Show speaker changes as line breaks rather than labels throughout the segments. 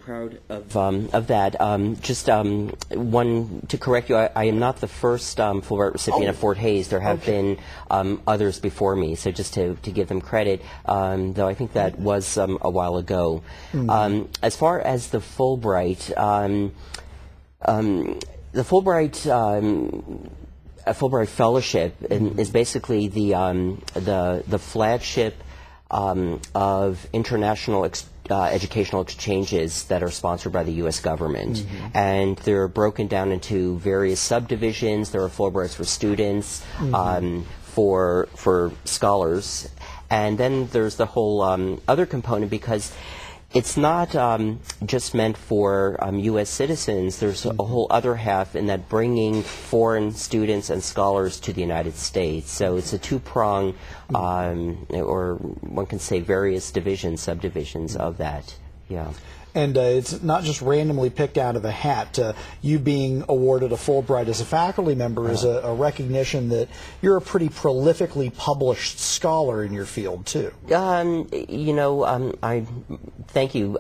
Proud of that. Just one to correct you, I am not the first Fulbright recipient of Fort Hayes. There have been others before me, so just to give them credit, though I think that was a while ago. As far as the Fulbright, a Fulbright Fellowship is basically the flagship of international educational exchanges that are sponsored by the U.S. government. And they're broken down into various subdivisions. There are Fulbrights for students, for scholars, and then there's the whole other component, because it's not just meant for U.S. citizens. There's a whole other half in that, bringing foreign students and scholars to the United States. So it's a two-prong, or one can say various divisions, subdivisions of that. Yeah.
And it's not just randomly picked out of a hat. You being awarded a Fulbright as a faculty member is a recognition that you're a pretty prolifically published scholar in your field, too.
I thank you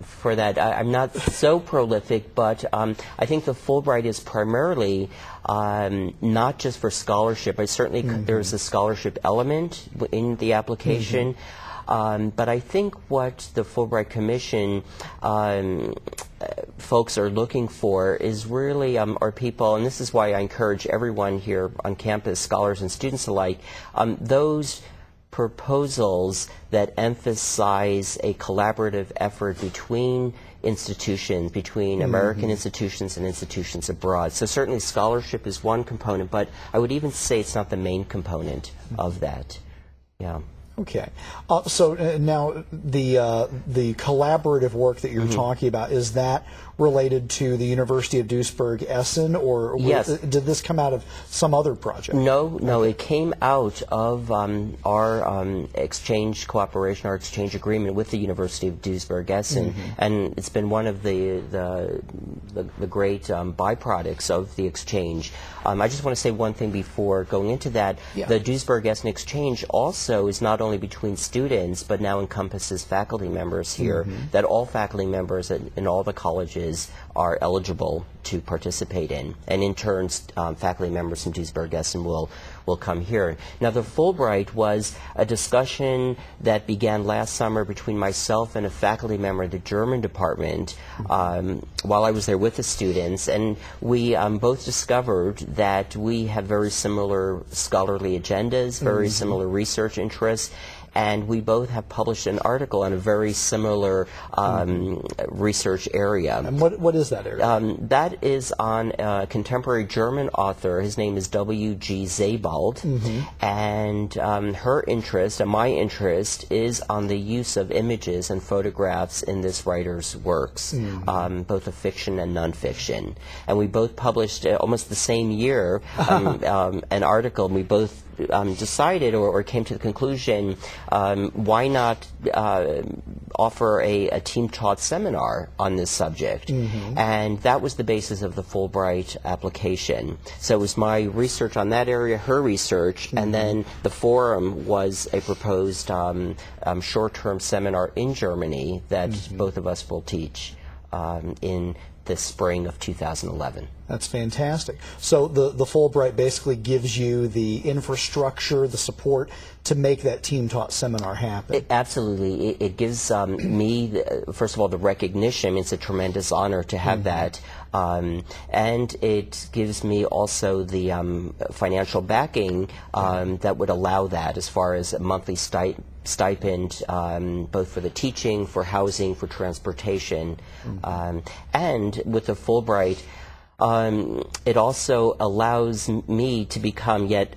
for that. I'm not so prolific, but I think the Fulbright is primarily not just for scholarship. Certainly there's a scholarship element in the application. But I think what the Fulbright Commission folks are looking for is really are people, and this is why I encourage everyone here on campus, scholars and students alike, those proposals that emphasize a collaborative effort between institutions, between American institutions and institutions abroad. So certainly scholarship is one component, but I would even say it's not the main component of that. Yeah.
Okay. So now the collaborative work that you're talking about, is that related to the University of Duisburg-Essen, or
yes,
did this come out of some other project?
No, it came out of our exchange cooperation, our exchange agreement with the University of Duisburg-Essen, and it's been one of the great byproducts of the exchange. I just want to say one thing before going into that. Yeah. The Duisburg-Essen exchange also is not only between students, but now encompasses faculty members here, that all faculty members in all the colleges are eligible to participate in, and in turn faculty members from Duisburg-Essen will come here. Now, the Fulbright was a discussion that began last summer between myself and a faculty member of the German department while I was there with the students, and we both discovered that we have very similar scholarly agendas, very similar research interests, and we both have published an article on a very similar research area.
And what is that area?
That is on a contemporary German author. His name is W.G. Sebald, and her interest and my interest is on the use of images and photographs in this writer's works, both of fiction and nonfiction. And we both published almost the same year an article, and we both decided or came to the conclusion, why not offer a team-taught seminar on this subject? And that was the basis of the Fulbright application. So it was my research on that area, her research, and then the forum was a proposed short-term seminar in Germany that both of us will teach in the spring of 2011.
That's fantastic. So the Fulbright basically gives you the infrastructure, the support to make that team-taught seminar happen.
Absolutely. It gives me, first of all, the recognition. I mean, it's a tremendous honor to have that. And it gives me also the financial backing that would allow that, as far as a monthly stipend, both for the teaching, for housing, for transportation. And with the Fulbright, it also allows me to become yet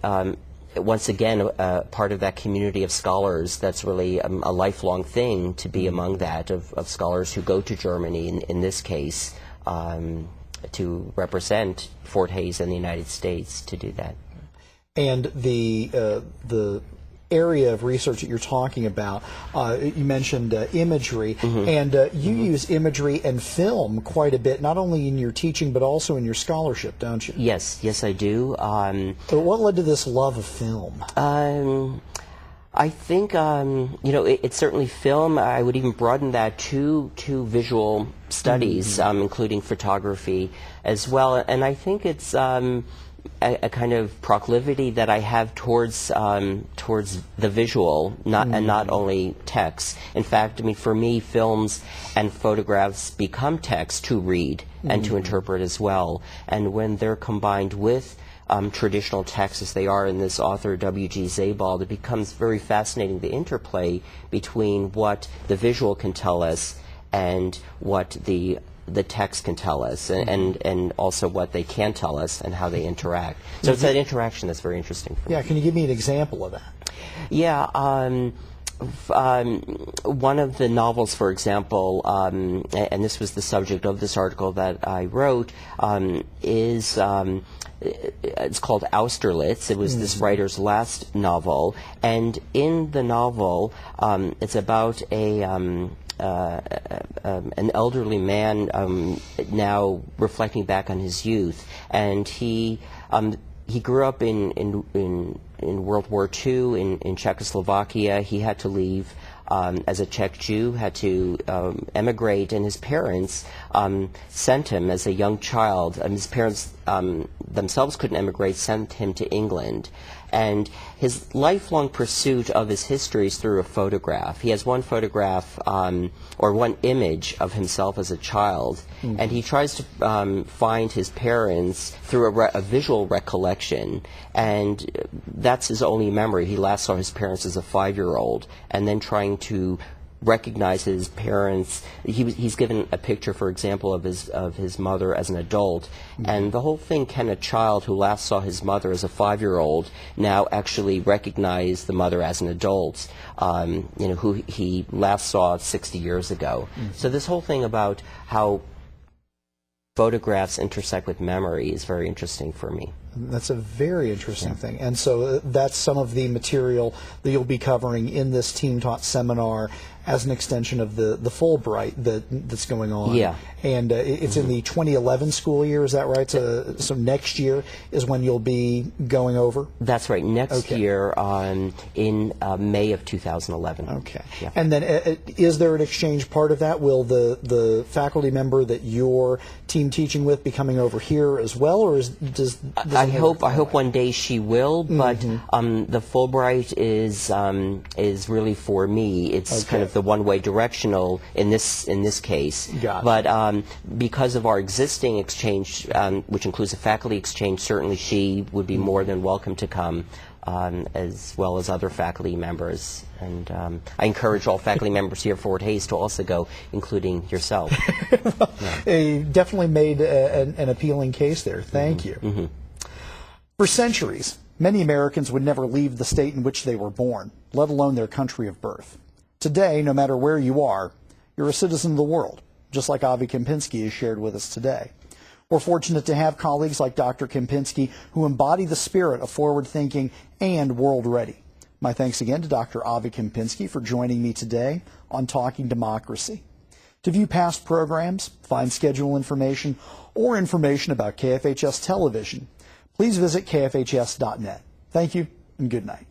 once again part of that community of scholars. That's really a lifelong thing, to be among that of scholars who go to Germany in this case to represent Fort Hayes in the United States, to do that.
And the area of research that you're talking about, you mentioned imagery, and you use imagery and film quite a bit, not only in your teaching but also in your scholarship, don't you?
Yes, I do.
So what led to this love of film?
I think it's certainly film. I would even broaden that to visual studies, including photography as well. And I think it's a kind of proclivity that I have towards the visual, and not only text. In fact, I mean, for me, films and photographs become text to read and to interpret as well. And when they're combined with traditional texts, as they are in this author W.G. Sebald, it becomes very fascinating, the interplay between what the visual can tell us and what the text can tell us, and also what they can tell us and how they interact. So it's that interaction that's very interesting for me.
Yeah, can you give me an example of that?
Yeah, one of the novels, for example, and this was the subject of this article that I wrote, is it's called Austerlitz. It was this writer's last novel, and in the novel, it's about an elderly man now reflecting back on his youth, and he grew up in World War II in Czechoslovakia. He had to leave as a Czech Jew, had to emigrate, and his parents sent him as a young child. His parents themselves couldn't emigrate, sent him to England. And his lifelong pursuit of his history is through a photograph. He has one photograph, or one image of himself as a child, and he tries to find his parents through a visual recollection, and that's his only memory. He last saw his parents as a 5-year-old, and then trying to recognize his parents. He's given a picture, for example, of his mother as an adult, and the whole thing, can a child who last saw his mother as a 5-year-old now actually recognize the mother as an adult, who he last saw 60 years ago? So this whole thing about how photographs intersect with memory is very interesting for me.
That's a very interesting thing. And so that's some of the material that you'll be covering in this Team Taught seminar as an extension of the Fulbright that's going on.
Yeah.
And it's in the 2011 school year, is that right? So next year is when you'll be going over?
That's right. Next year in May of 2011.
Okay.
Yeah.
And then is there an exchange part of that? Will the faculty member that you're team teaching with be coming over here as well, or does
I hope one day she will, but the Fulbright is really for me. It's kind of the one-way directional in this case.
Gotcha.
But because of our existing exchange, which includes a faculty exchange, certainly she would be more than welcome to come, as well as other faculty members. And I encourage all faculty members here at Fort Hays to also go, including yourself.
You definitely made an appealing case there. Thank you. For centuries, many Americans would never leave the state in which they were born, let alone their country of birth. Today, no matter where you are, you're a citizen of the world, just like Avi Kempinski has shared with us today. We're fortunate to have colleagues like Dr. Kempinski who embody the spirit of forward thinking and world ready. My thanks again to Dr. Avi Kempinski for joining me today on Talking Democracy. To view past programs, find schedule information, or information about KFHS television, please visit kfhs.net. Thank you and good night.